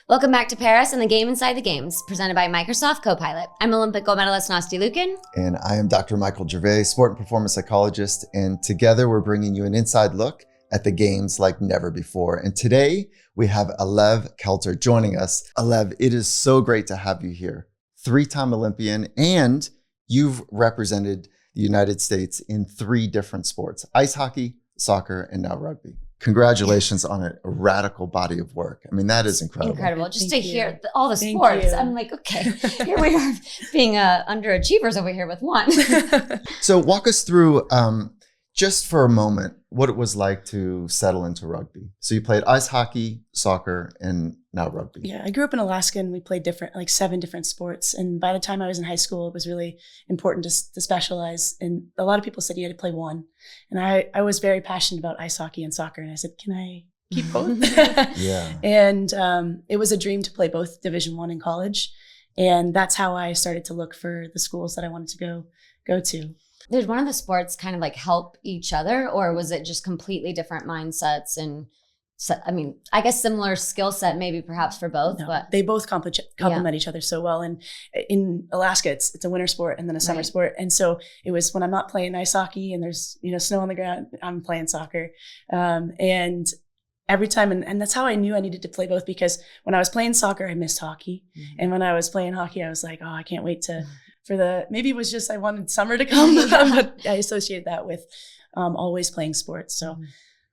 Welcome back to Paris and the Game Inside the Games, presented by Microsoft Copilot. I'm Olympic gold medalist Nastia Liukin. And I am Dr. Michael Gervais, sport and performance psychologist. And together we're bringing you an inside look at the games like never before. And today we have Alev Kelter joining us. Alev, it is so great to have you here. 3-time Olympian, and you've represented the United States in 3 different sports: ice hockey, soccer, and now rugby. Congratulations on a radical body of work. I mean, that is incredible. Incredible. Just to hear all the sports. I'm like, okay, here we are being underachievers over here with one. So walk us through, just for a moment, what it was like to settle into rugby. So you played ice hockey, soccer, and now rugby. Yeah, I grew up in Alaska and we played 7 different sports. And by the time I was in high school, it was really important to specialize. And a lot of people said you had to play one. And I was very passionate about ice hockey and soccer. And I said, can I keep both? Yeah. And it was a dream to play both Division I in college. And that's how I started to look for the schools that I wanted to go to. Did one of the sports kind of like help each other, or was it just completely different mindsets? And I mean, I guess similar skill set, maybe perhaps for both. No, but they both complement each other so well. And in Alaska, it's a winter sport and then a summer sport. And so it was when I'm not playing ice hockey and there's snow on the ground, I'm playing soccer. And every time, and that's how I knew I needed to play both, because when I was playing soccer, I missed hockey, and when I was playing hockey, I was like, oh, I can't wait maybe it was just I wanted summer to come, but I associated that with always playing sports. So,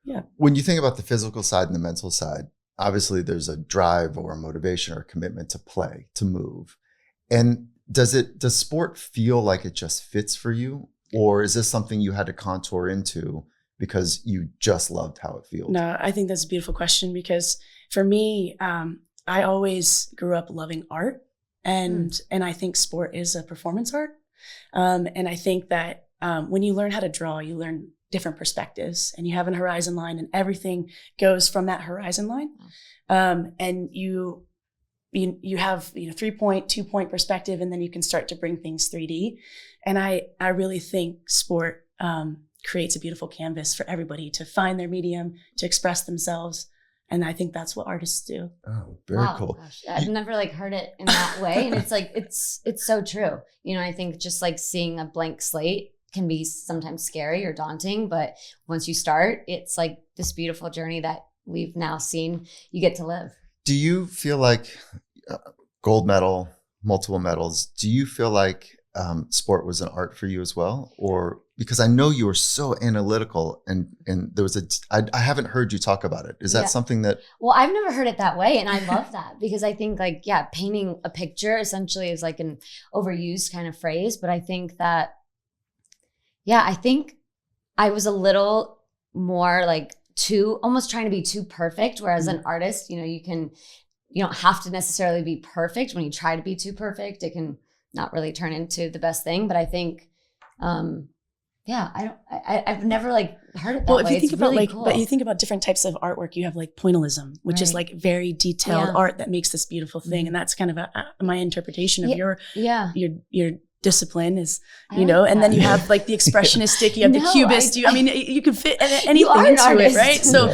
yeah. When you think about the physical side and the mental side, obviously there's a drive or a motivation or a commitment to play, to move. And does sport feel like it just fits for you? Or is this something you had to contour into because you just loved how it feels? No, I think that's a beautiful question, because for me, I always grew up loving art. And I think sport is a performance art. And I think that when you learn how to draw, you learn different perspectives, and you have a horizon line, and everything goes from that horizon line. And you have 3-point, 2-point perspective, and then you can start to bring things 3D. And I really think sport creates a beautiful canvas for everybody to find their medium, to express themselves. And I think that's what artists do. Oh, very cool. Gosh. I've never heard it in that way. And it's like, it's so true. I think just like seeing a blank slate can be sometimes scary or daunting, but once you start, it's like this beautiful journey that we've now seen you get to live. Do you feel like gold medal, multiple medals, do you feel like sport was an art for you as well? Or because I know you were so analytical, and there was I haven't heard you talk about it. Is that something that? Well, I've never heard it that way. And I love that, because I think painting a picture essentially is like an overused kind of phrase. But I think that, I think I was a little more like almost trying to be too perfect. Whereas an artist, you don't have to necessarily be perfect. When you try to be too perfect, it can not really turn into the best thing. But I think, I've never heard it that way. If you think about really cool. But you think about different types of artwork, you have pointillism, which is very detailed art that makes this beautiful thing. And that's kind of my interpretation of your discipline is, and then you have the expressionistic, you have the cubist, you can fit anything into it, right? So,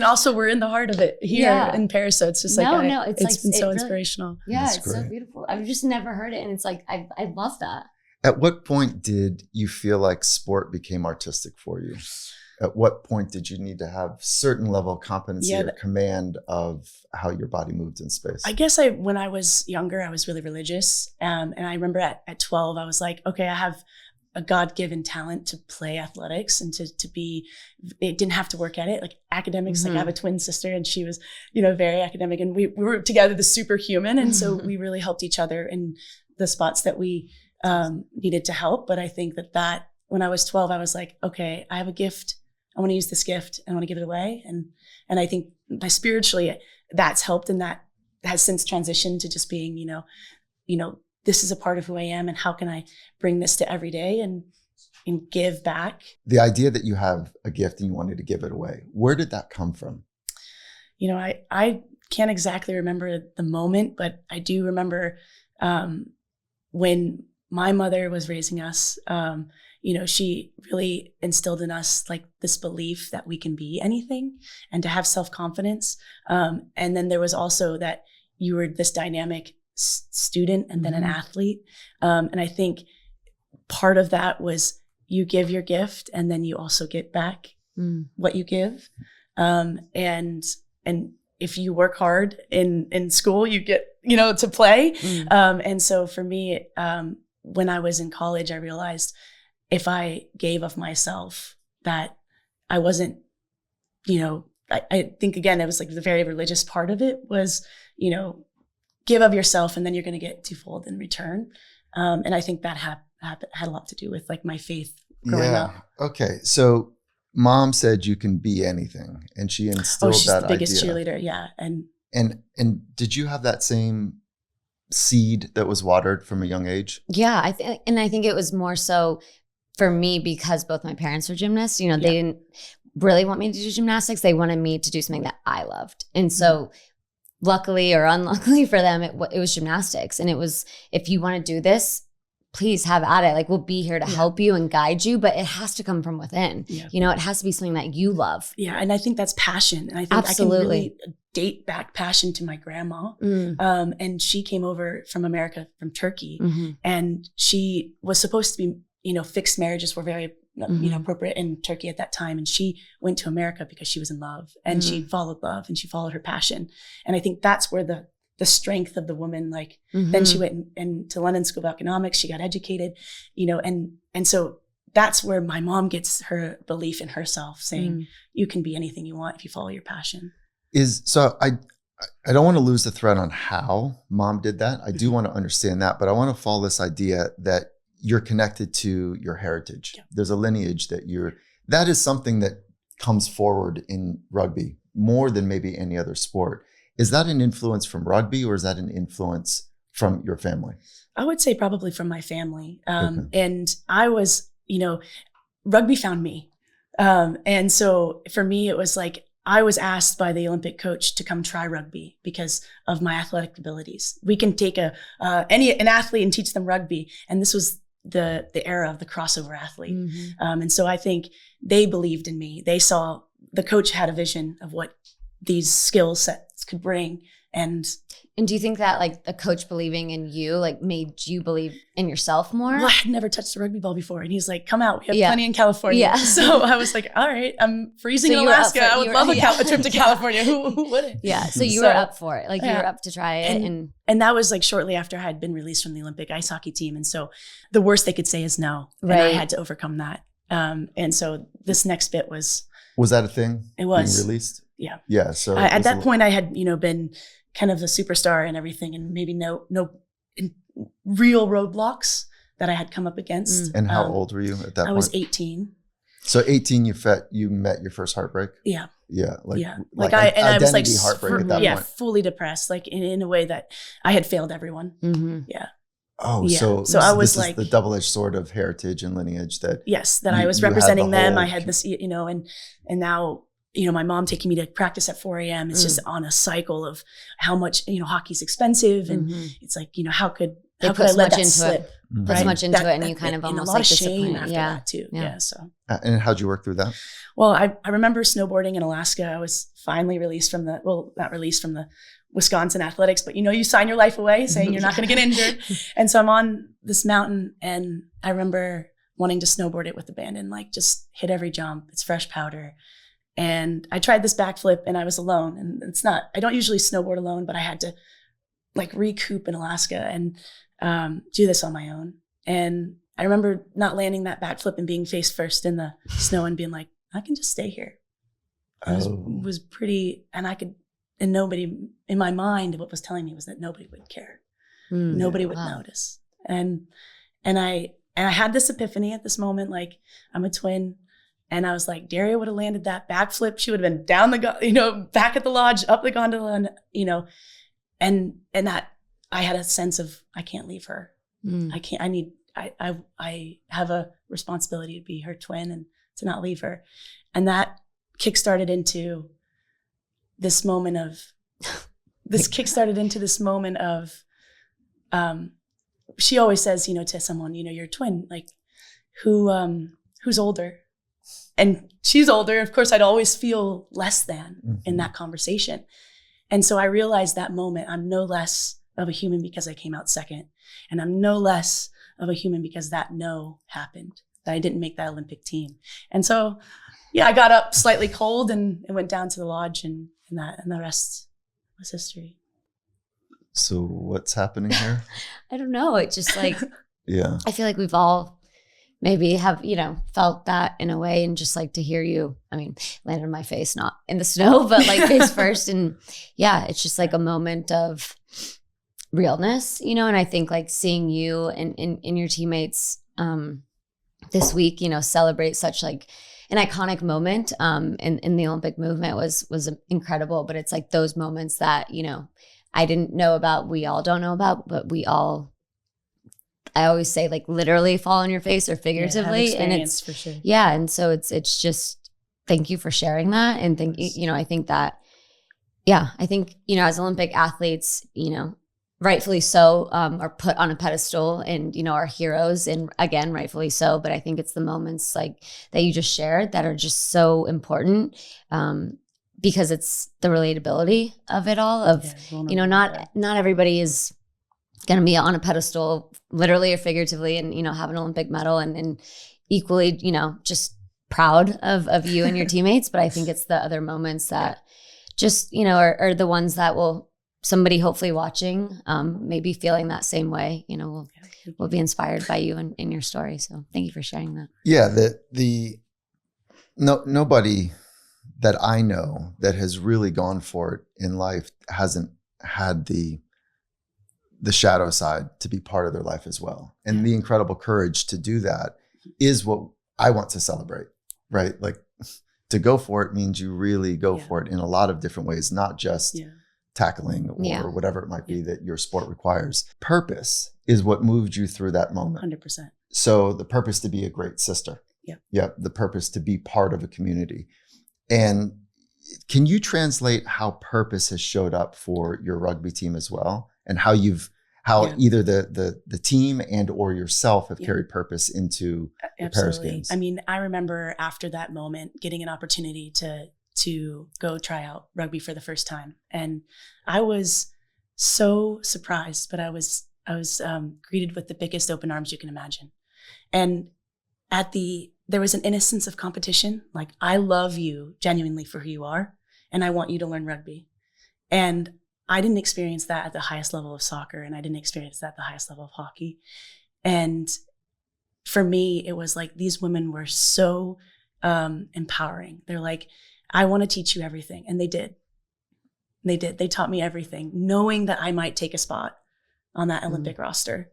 also we're in the heart of it here in Paris. So it's just it's been so inspirational. Yeah, it's so beautiful. I've just never heard it. And it's I love that. At what point did you feel like sport became artistic for you? At what point did you need to have certain level of competency or command of how your body moved in space? I guess when I was younger, I was really religious. And I remember at 12, I was like, okay, I have a God-given talent to play athletics and to be, it didn't have to work at it. Like academics, I have a twin sister and she was, very academic, and we were together, the superhuman. And so we really helped each other in the spots that we needed to help. But I think that when I was 12, I was like, okay, I have a gift. I want to use this gift and I want to give it away. And I think by spiritually that's helped, and that has since transitioned to just being, this is a part of who I am, and how can I bring this to every day and give back. The idea that you have a gift and you wanted to give it away, where did that come from? I can't exactly remember the moment, but I do remember when my mother was raising us, she really instilled in us this belief that we can be anything and to have self-confidence. And then there was also that you were this dynamic student and then an athlete. And I think part of that was you give your gift and then you also get back what you give. And if you work hard in school, you get, to play. And so for me, when I was in college, I realized if I gave of myself, that I wasn't, I think again, it was like the very religious part of it was, give of yourself and then you're going to get twofold in return. And I think that had a lot to do with like my faith growing up. Okay. So mom said you can be anything, and she instilled she's that the biggest idea. cheerleader. Yeah. And did you have that same seed that was watered from a young age? Yeah. I think it was more so for me because both my parents were gymnasts. They didn't really want me to do gymnastics. They wanted me to do something that I loved. And so luckily or unluckily for them, it was gymnastics. And it was, if you want to do this, please have at it. Like, we'll be here to help you and guide you, but it has to come from within. Yeah. It has to be something that you love. Yeah. And I think that's passion. And I think Absolutely. I can really date back passion to my grandma. And she came over from America, from Turkey. And she was supposed to be, fixed marriages were very appropriate in Turkey at that time. And she went to America because she was in love, and she followed love and she followed her passion. And I think that's where the strength of the woman, like, then she went into London School of Economics, she got educated, and so that's where my mom gets her belief in herself, saying you can be anything you want if you follow your passion. So I don't want to lose the thread on how mom did that. I do want to understand that, but I want to follow this idea that you're connected to your heritage. Yeah. There's a lineage that is something that comes forward in rugby more than maybe any other sport. Is that an influence from rugby, or is that an influence from your family? I would say probably from my family. And I was, rugby found me. And so for me, it was like, I was asked by the Olympic coach to come try rugby because of my athletic abilities. We can take an athlete and teach them rugby. And this was the era of the crossover athlete. And so I think they believed in me. They saw, the coach had a vision of what these skill sets could bring. And do you think that like the coach believing in you, like, made you believe in yourself more? Well, I had never touched a rugby ball before. And he's like, come out, we have plenty in California. Yeah. So I was like, all right, I'm freezing in Alaska. I would love a trip to California. Who wouldn't? Yeah. So you were up for it. Like, you were up to try it. And that was like shortly after I had been released from the Olympic ice hockey team. And so the worst they could say is no. Right. And I had to overcome that. And so this next bit was that a thing? It was. Being released? Yeah. Yeah. So at that point I had, been kind of a superstar and everything, and maybe no real roadblocks that I had come up against. And how old were you at that point? I was 18. So 18, you met your first heartbreak? Yeah. Yeah. I was like, heartbreak at that point. Fully depressed, like in a way that I had failed everyone. Yeah. Oh, yeah. So I was this like is the double-edged sword of heritage and lineage that. Yes. That I was representing them. I had this, and now, my mom taking me to practice at 4 a.m. It's just on a cycle of how much, hockey's expensive. And it's like, how could I let that slip? Put so much into it, and you kind of almost a lot like of shame after that too. Yeah. So. And how'd you work through that? Well, I remember snowboarding in Alaska. I was finally released from not released from the Wisconsin athletics, but you sign your life away saying you're not going to get injured. And so I'm on this mountain, and I remember wanting to snowboard it with abandon, like just hit every jump. It's fresh powder. And I tried this backflip, and I was alone. And I don't usually snowboard alone, but I had to like recoup in Alaska and do this on my own. And I remember not landing that backflip and being face first in the snow and being like, I can just stay here. It was pretty, and nobody in my mind, what was telling me was that nobody would care. Nobody would notice. And I had this epiphany at this moment, like, I'm a twin. And I was like, Daria would have landed that backflip. She would have been down back at the lodge, up the gondola, and that I had a sense of, I can't leave her. I have a responsibility to be her twin and to not leave her. And that kickstarted into this moment of, she always says, to someone, you're a twin, like, who's older? And she's older. Of course, I'd always feel less than in that conversation. And so I realized that moment, I'm no less of a human because I came out second. And I'm no less of a human because that no happened, that I didn't make that Olympic team. And so, yeah, I got up slightly cold and went down to the lodge and the rest was history. So what's happening here? I don't know. It's just like, Yeah. I feel like we've all maybe have, felt that in a way, and just like to hear you, landed on my face, not in the snow, but like face first. And yeah, it's just like a moment of realness, and I think like seeing you and your teammates this week, celebrate such like an iconic moment in the Olympic movement was incredible. But it's like those moments that, I didn't know about, we all don't know about, but I always say like literally fall on your face or figuratively. And it's for sure. Yeah. And so it's just, thank you for sharing that. And I think that, I think, as Olympic athletes, rightfully so, are put on a pedestal and, are heroes, and again, rightfully so. But I think it's the moments like that you just shared that are just so important, because it's the relatability of it all of, not everybody is going to be on a pedestal literally or figuratively and, have an Olympic medal and equally, just proud of you and your teammates. But I think it's the other moments that just, are the ones that will, somebody hopefully watching, maybe feeling that same way, will be inspired by you and in your story. So thank you for sharing that. Yeah. Nobody that I know that has really gone for it in life hasn't had the shadow side to be part of their life as well. And the incredible courage to do that is what I want to celebrate, right? Like to go for it means you really go for it in a lot of different ways, not just tackling or whatever it might be that your sport requires. Purpose is what moved you through that moment. 100%. So the purpose to be a great sister. Yeah. The purpose to be part of a community. And can you translate how purpose has showed up for your rugby team as well? And how either the team and or yourself have carried purpose into the Paris Games? I remember after that moment getting an opportunity to go try out rugby for the first time. And I was so surprised, but I was greeted with the biggest open arms you can imagine. And there was an innocence of competition. Like, I love you genuinely for who you are, and I want you to learn rugby. And I didn't experience that at the highest level of soccer, and I didn't experience that at the highest level of hockey. And for me, it was like these women were so empowering. They're like, I want to teach you everything. And they did. They taught me everything, knowing that I might take a spot on that Olympic roster.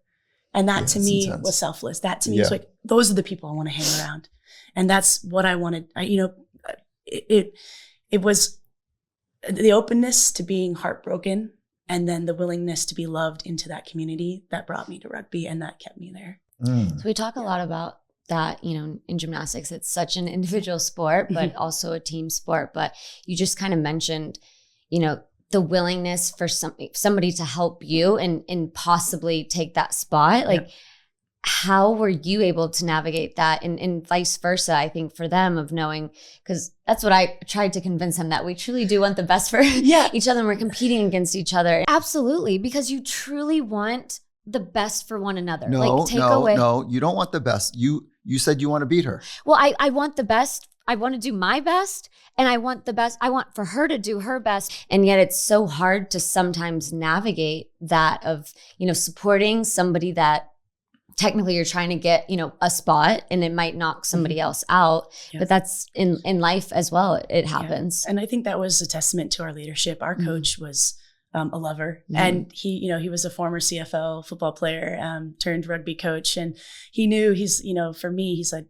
And that to me was selfless. That to me was like, those are the people I want to hang around. And that's what I wanted. It was the openness to being heartbroken, and then the willingness to be loved into that community that brought me to rugby, and that kept me there. So we talk a lot about that, in gymnastics. It's such an individual sport, but also a team sport. But you just kind of mentioned, the willingness for somebody to help you and possibly take that spot. Like, how were you able to navigate that? And vice versa, I think, for them, of knowing, because that's what I tried to convince him, that we truly do want the best for each other, and we're competing against each other. Absolutely, because you truly want the best for one another. No, you don't want the best. You said you want to beat her. Well, I want the best. I want to do my best, and I want the best. I want for her to do her best. And yet it's so hard to sometimes navigate that of, supporting somebody that technically you're trying to get, a spot, and it might knock somebody else out. But that's in life as well. It happens. And I think that was a testament to our leadership. Our coach was a lover, and he was a former CFL football player, turned rugby coach. And he knew for me, he said,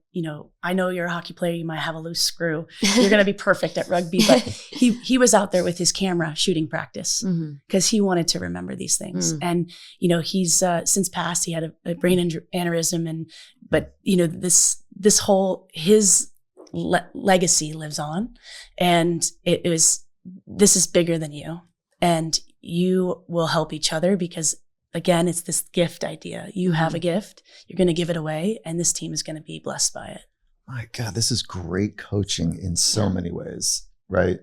I know you're a hockey player. You might have a loose screw. You're going to be perfect at rugby. But he was out there with his camera shooting practice because he wanted to remember these things. And, he's since passed. He had a brain aneurysm, but this whole, his legacy lives on. And this is bigger than you. And you will help each other because, again, it's this gift idea. You have a gift, you're going to give it away, and this team is going to be blessed by it. My God, this is great coaching in so many ways, right?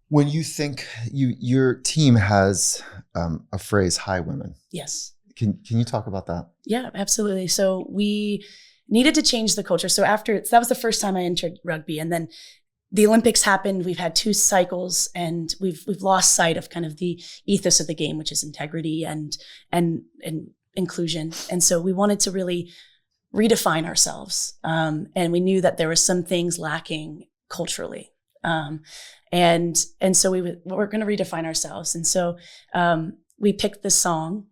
When you think your team has a phrase, "Hi, women." Yes. Can you talk about that? Yeah, absolutely. So we needed to change the culture. So that was the first time I entered rugby, and then the Olympics happened. We've had 2 cycles, and we've lost sight of kind of the ethos of the game, which is integrity and inclusion. And so we wanted to really redefine ourselves, and we knew that there were some things lacking culturally. And so we're going to redefine ourselves. And so we picked this song.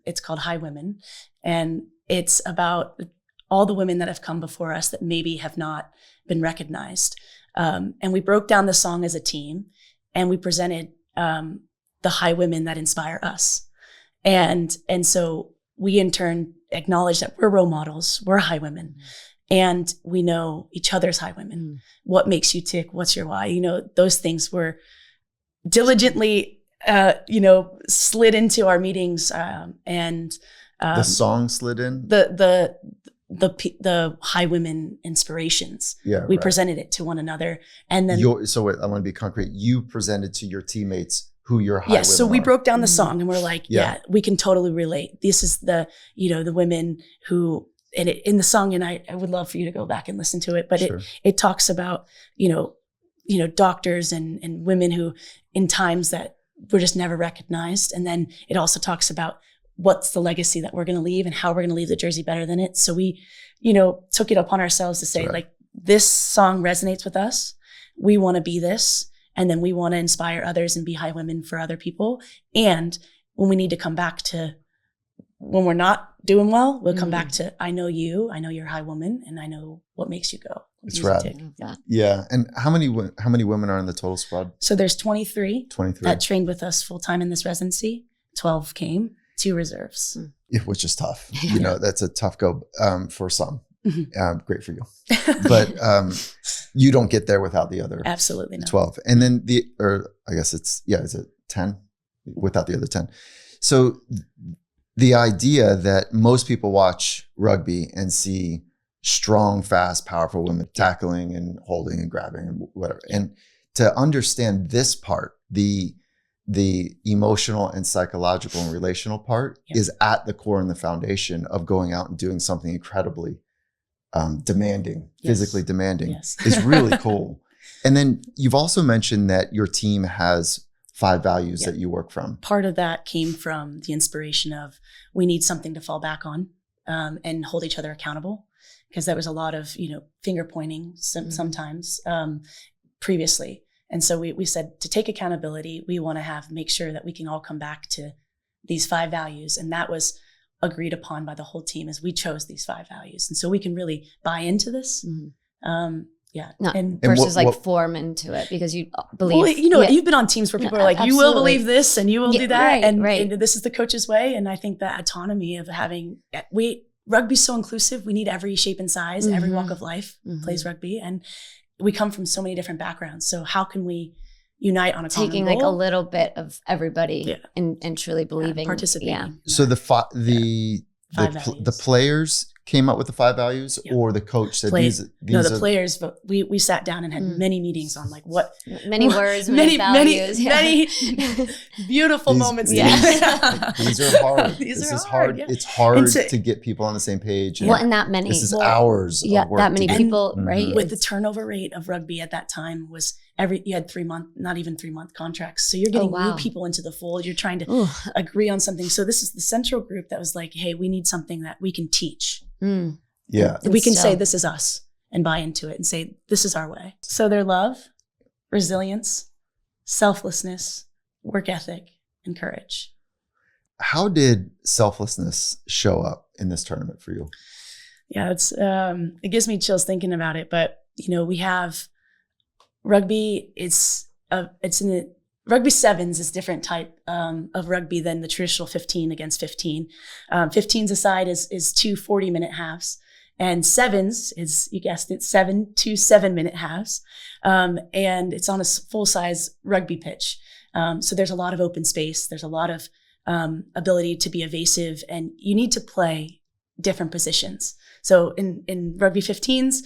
It's called "Hi Women," and it's about all the women that have come before us that maybe have not been recognized. And we broke down the song as a team, and we presented the high women that inspire us. And so we in turn acknowledge that we're role models, we're high women, and we know each other's high women. What makes you tick? What's your why? Those things were diligently, slid into our meetings, and The song slid in. The high women inspirations. Yeah, we right. presented it to one another, and then So wait, I want to be concrete. You presented to your teammates who your high women so we are. broke down the song, and we're like, Yeah. we can totally relate. This is the women who in the song, and I would love for you to go back and listen to it, but Sure. it talks about doctors and women who in times that were just never recognized, and then it also talks about what's the legacy that we're going to leave and how we're going to leave the jersey better than it. So we, took it upon ourselves to say, Right. this song resonates with us. We want to be this. And then we want to inspire others and be high women for other people. And when we need to come back to, when we're not doing well, we'll come back to, I know you're a high woman, and I know what makes you go. It's rad. Yeah. And how many women are in the total squad? So there's 23 23. that trained with us full time in this residency. 12 came, 2 reserves. Which is tough. That's a tough go for some. Great for you. But you don't get there without the other Absolutely not. 12. And then is it 10? Without the other 10. So the idea that most people watch rugby and see strong, fast, powerful women tackling and holding and grabbing and whatever. And to understand this part, the emotional and psychological and relational part is at the core and the foundation of going out and doing something incredibly demanding, physically demanding, is really cool. And then you've also mentioned that your team has 5 values that you work from. Part of that came from the inspiration of we need something to fall back on and hold each other accountable, because there was a lot of finger pointing sometimes previously. And so we said to take accountability, we want to make sure that we can all come back to these 5 values. And that was agreed upon by the whole team as we chose these 5 values. And so we can really buy into this. Versus form into it, because you believe. Well, you've been on teams where people are like, you will believe this and you will do that. Right. And this is the coach's way. And I think that autonomy of having, rugby's so inclusive. We need every shape and size, every walk of life plays rugby. And we come from so many different backgrounds. So how can we unite on a common taking goal? a little bit of everybody and truly believing, participating. So the players came up with the 5 values, or the coach said these the players, but we sat down and had many meetings on many words, many values, many beautiful moments. These are hard. This is hard. Yeah. It's hard to get people on the same page. And that many. This is hours of work. That many people, right? With the turnover rate of rugby at that time was you had 3-month, not even 3-month contracts. So you're getting new people into the fold. You're trying to agree on something. So this is the central group that was like, hey, we need something that we can teach. Yeah. We can say this is us and buy into it and say this is our way. So their love, resilience, selflessness, work ethic, and courage. How did selflessness show up in this tournament for you? Yeah, it gives me chills thinking about it. But we have rugby. Rugby sevens is different type of rugby than the traditional 15 against 15. 15s aside is 2 40-minute halves, and sevens is, you guessed it, 7 2 7-minute halves, and it's on a full-size rugby pitch. So there's a lot of open space. There's a lot of ability to be evasive, and you need to play different positions. So in rugby 15s,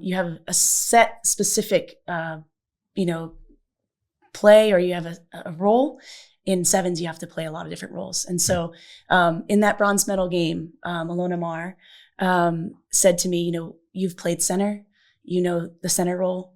you have a set specific, play or you have a role. In sevens, you have to play a lot of different roles. And so in that bronze medal game, Alona Mar said to me, you've played center, the center role.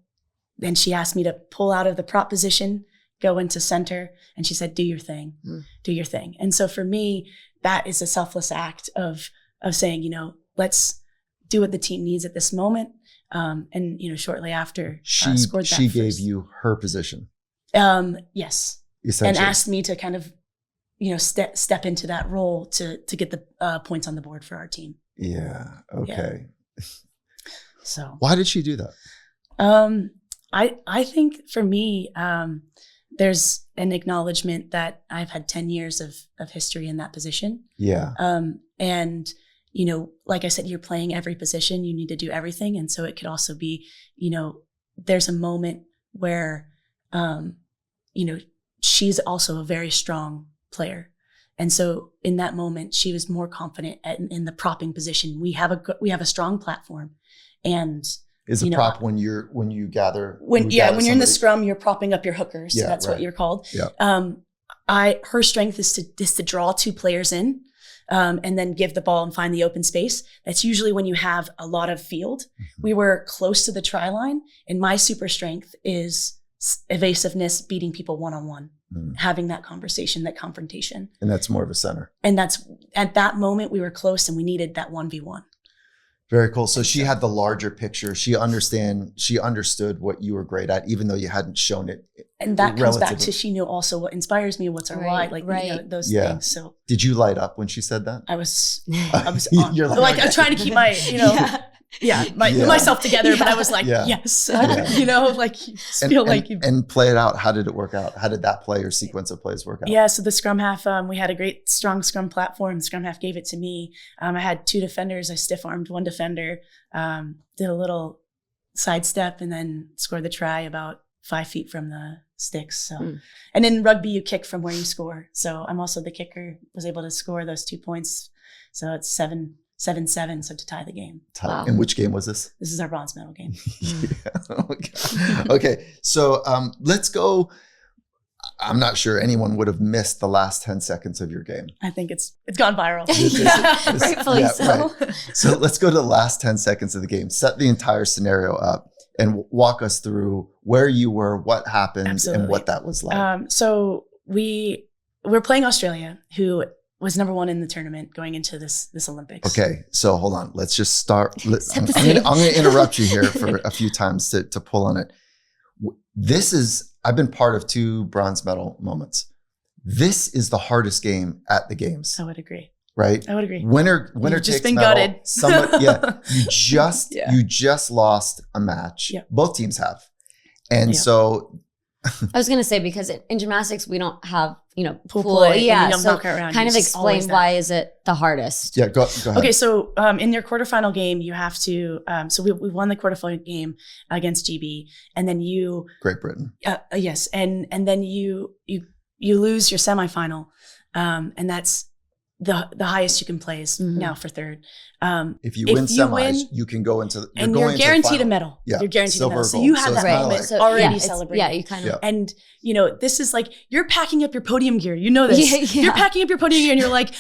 Then she asked me to pull out of the prop position, go into center. And she said, do your thing, do your thing. And so for me, that is a selfless act of saying, let's do what the team needs at this moment. And, shortly after scored that she first. gave you her position. Yes. And asked me to kind of, step into that role to get the points on the board for our team. Yeah. Okay. Yeah. So why did she do that? I think for me, there's an acknowledgement that I've had 10 years of history in that position. Yeah. And, like I said, you're playing every position, you need to do everything. And so it could also be, there's a moment where, she's also a very strong player. And so in that moment, she was more confident in the propping position. We have a strong platform. And is a prop when you gather when you're in the scrum, you're propping up your hookers. So that's right. What you're called. Yeah. Her strength is to draw two players in, and then give the ball and find the open space. That's usually when you have a lot of field. Mm-hmm. We were close to the try line, and my super strength is evasiveness, beating people one-on-one, having that conversation, that confrontation. And that's more of a center. And that's at that moment we were close and we needed that 1v1. Very cool. So she had the larger picture. She understood what you were great at, even though you hadn't shown it. And that comes back to she knew also what inspires me, what's our why, those things. So did you light up when she said that? I was on. You're I'm trying to keep my, myself together, but I was like, yes, feel like you. And play it out. How did it work out? How did that play or sequence of plays work out? Yeah, so the scrum half, we had a great, strong scrum platform. The scrum half gave it to me. I had two defenders. I stiff-armed one defender, did a little sidestep, and then scored the try about 5 feet from the sticks. So, and in rugby, you kick from where you score. So I'm also the kicker, was able to score those 2 points. So it's 7-7, so to tie the game. Wow. And which game was this? This is our bronze medal game. Okay. So let's go. I'm not sure anyone would have missed the last 10 seconds of your game. I think it's gone viral. Rightfully so. Right. So let's go to the last 10 seconds of the game. Set the entire scenario up and walk us through where you were, what happened, and what that was like. So we're playing Australia, who was number one in the tournament going into this Olympics. Okay, so hold on. Let's just start. I'm going to interrupt you here for a few times to pull on it. I've been part of 2 bronze medal moments. This is the hardest game at the games. I would agree. Right? I would agree. Winner You've just takes been medal. Gutted. You just lost a match. Yeah. Both teams have. And so I was going to say, because in gymnastics, we don't have, pool play. Yeah. You don't so knock around. kind of explain why is it the hardest? Yeah, go ahead. Okay. So in your quarterfinal game, you have to, so we won the quarterfinal game against GB, and then Great Britain. Yes. And then you lose your semifinal. And that's the highest you can play is now for third. If you win semis, you can go into you're guaranteed a medal. Yeah. You're guaranteed a medal. So gold. you have that moment already celebrated. Yeah, you kind of. And this is like, you're packing up your podium gear. You know this. You're packing up your podium gear and you're like,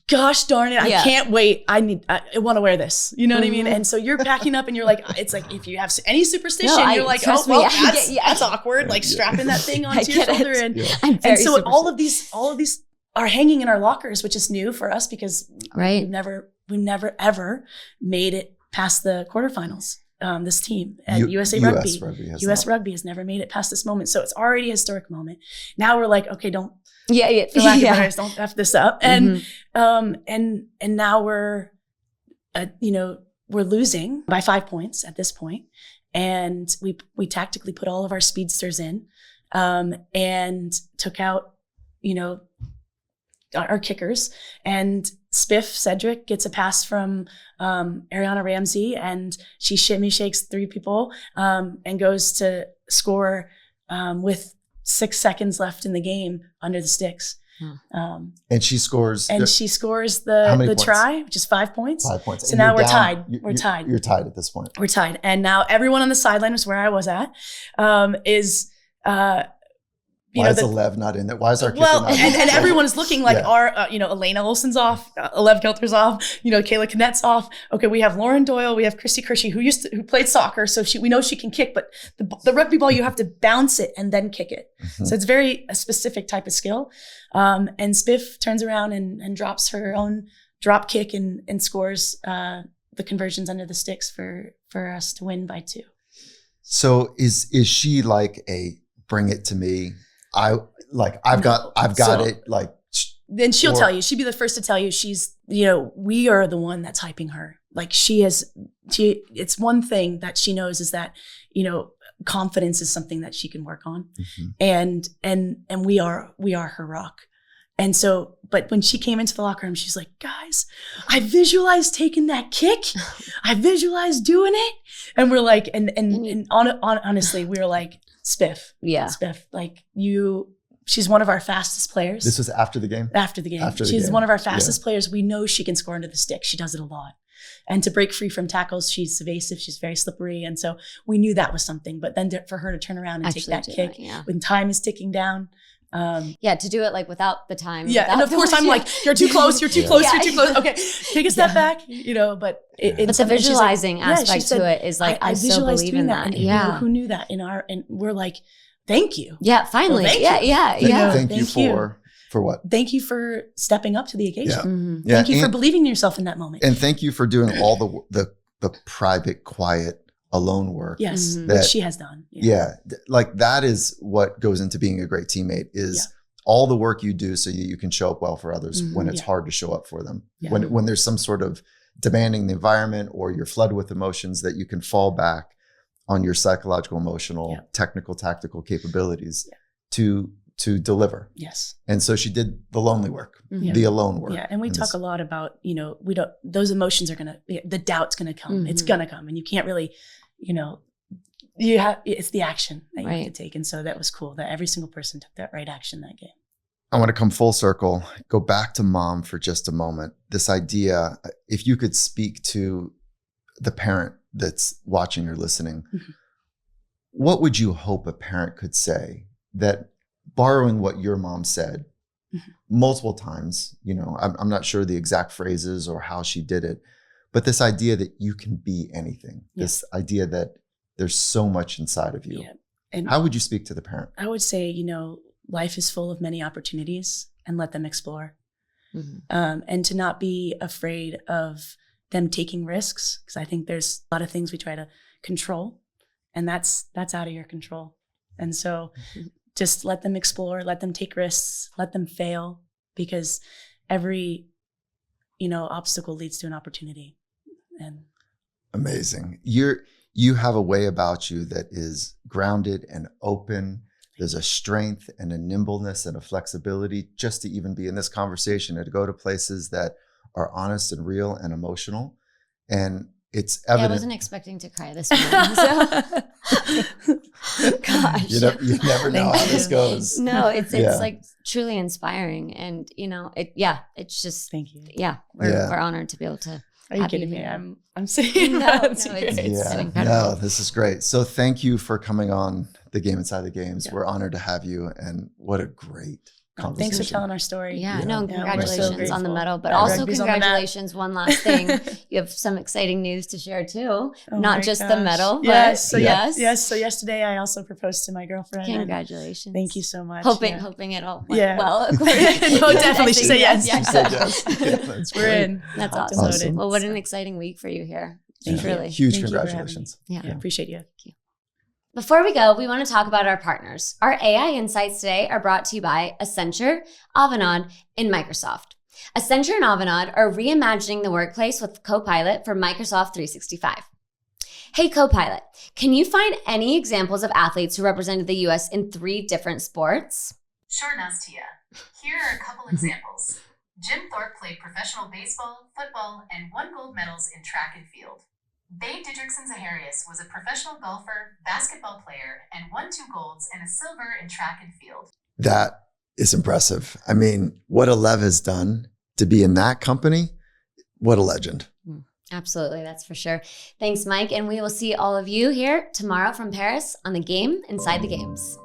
gosh darn it, I can't wait. I want to wear this. You know what I mean? And so you're packing up and you're like, it's like, if you have any superstition, you're like, oh, well, that's awkward. Like strapping that thing onto your shoulder. And so all of these are hanging in our lockers, which is new for us because we've never ever made it past the quarterfinals. This team at USA Rugby. US Rugby has never made it past this moment. So it's already a historic moment. Now we're like, okay, don't F this up. And now we're losing by 5 points at this point. And we tactically put all of our speedsters in and took out, our kickers, and Spiff Cedric gets a pass from Ariana Ramsey, and she shimmy shakes 3 people and goes to score with 6 seconds left in the game under the sticks. And she scores. And she scores the try, which is 5 points. 5 points. So now we're tied. We're tied. You're tied at this point. We're tied. And now everyone on the sideline, was where I was at, is Why is Alev not in there? Why is our kicker not in there? And everyone is looking like Elena Olsen's off, Alev Kelter's off, Kayla Kinnett's off. Okay, we have Lauren Doyle, we have Christy Kershey who played soccer, so we know she can kick, but the rugby ball, you have to bounce it and then kick it. Mm-hmm. So it's a specific type of skill. And Spiff turns around and drops her own drop kick and scores the conversions under the sticks for us to win by 2. So is she like a bring it to me? I've got it. Like, then she'll tell you. She'd be the first to tell you. She's, we are the one that's hyping her. Like it's one thing that she knows is that, confidence is something that she can work on, and we are her rock. And so, but when she came into the locker room, she's like, guys, I visualized taking that kick. I visualized doing it. And we're like, honestly, we were like, Spiff. Yeah. Spiff. Like she's one of our fastest players. This was after the game? After the game. She's one of our fastest players. We know she can score under the stick. She does it a lot. And to break free from tackles, she's evasive. She's very slippery. And so we knew that was something. But then for her to turn around and take that kick when time is ticking down. To do it like without the time. Yeah, and of course I'm like, you're too close, you're too close, you're too close. Okay, take a step back, but it's the visualizing aspect to it is like, I so believe in that. And who knew that and we're like, thank you. Yeah, finally. Well, thank you for what? Thank you for stepping up to the occasion. Yeah. Mm-hmm. Thank you for believing in yourself in that moment. And thank you for doing all the private, quiet, alone work. Yes, which she has done. Yeah. Like that is what goes into being a great teammate is all the work you do so you can show up well for others when it's hard to show up for them. Yeah. When there's some sort of demanding the environment or you're flooded with emotions, that you can fall back on your psychological, emotional, technical, tactical capabilities to deliver. Yes. And so she did the lonely work, the alone work. Yeah. And we talk a lot about, those emotions are the doubt's going to come. Mm-hmm. It's going to come and you can't really, it's the action that you have to take. And so that was cool that every single person took that right action that game. I want to come full circle, go back to mom for just a moment. This idea, if you could speak to the parent that's watching or listening, what would you hope a parent could say that, borrowing what your mom said multiple times, I'm not sure the exact phrases or how she did it, but this idea that you can be anything, this idea that there's so much inside of you. Yeah. And how would you speak to the parent? I would say, life is full of many opportunities and let them explore. And to not be afraid of them taking risks, because I think there's a lot of things we try to control and that's out of your control. And so just let them explore, let them take risks, let them fail, because every, obstacle leads to an opportunity. And amazing. You have a way about you that is grounded and open. There's a strength and a nimbleness and a flexibility just to even be in this conversation and to go to places that are honest and real and emotional. And it's evident. I wasn't expecting to cry this morning. So. Gosh. You never know how this goes. No, it's like truly inspiring. And, it's just, thank you. Yeah. We're honored to be able to. Are you kidding me? I'm saying it's incredible. No, this is great. So thank you for coming on The Game Inside the Games. Yeah. We're honored to have you, and what a great conversation. Thanks for telling our story. Congratulations on the medal, but also congratulations. One last thing, you have some exciting news to share too. Not just the medal, but yes. So yesterday I also proposed to my girlfriend. Congratulations! Thank you so much. Hoping it all went well. No, definitely. She said yes. She said yes. We're in. That's awesome. Well, what an exciting week for you here. Truly. Huge congratulations. Yeah, appreciate you. Thank you. Before we go, we want to talk about our partners. Our AI insights today are brought to you by Accenture, Avanade, and Microsoft. Accenture and Avanade are reimagining the workplace with Copilot for Microsoft 365. Hey, Copilot, can you find any examples of athletes who represented the U.S. in 3 different sports? Sure, Nastia. Here are a couple examples. Jim Thorpe played professional baseball, football, and won gold medals in track and field. Babe Didrikson-Zaharias was a professional golfer, basketball player, and won 2 golds and a silver in track and field. That is impressive. I mean, what Alev has done to be in that company, what a legend. Absolutely, that's for sure. Thanks, Mike, and we will see all of you here tomorrow from Paris on The Game Inside the Games.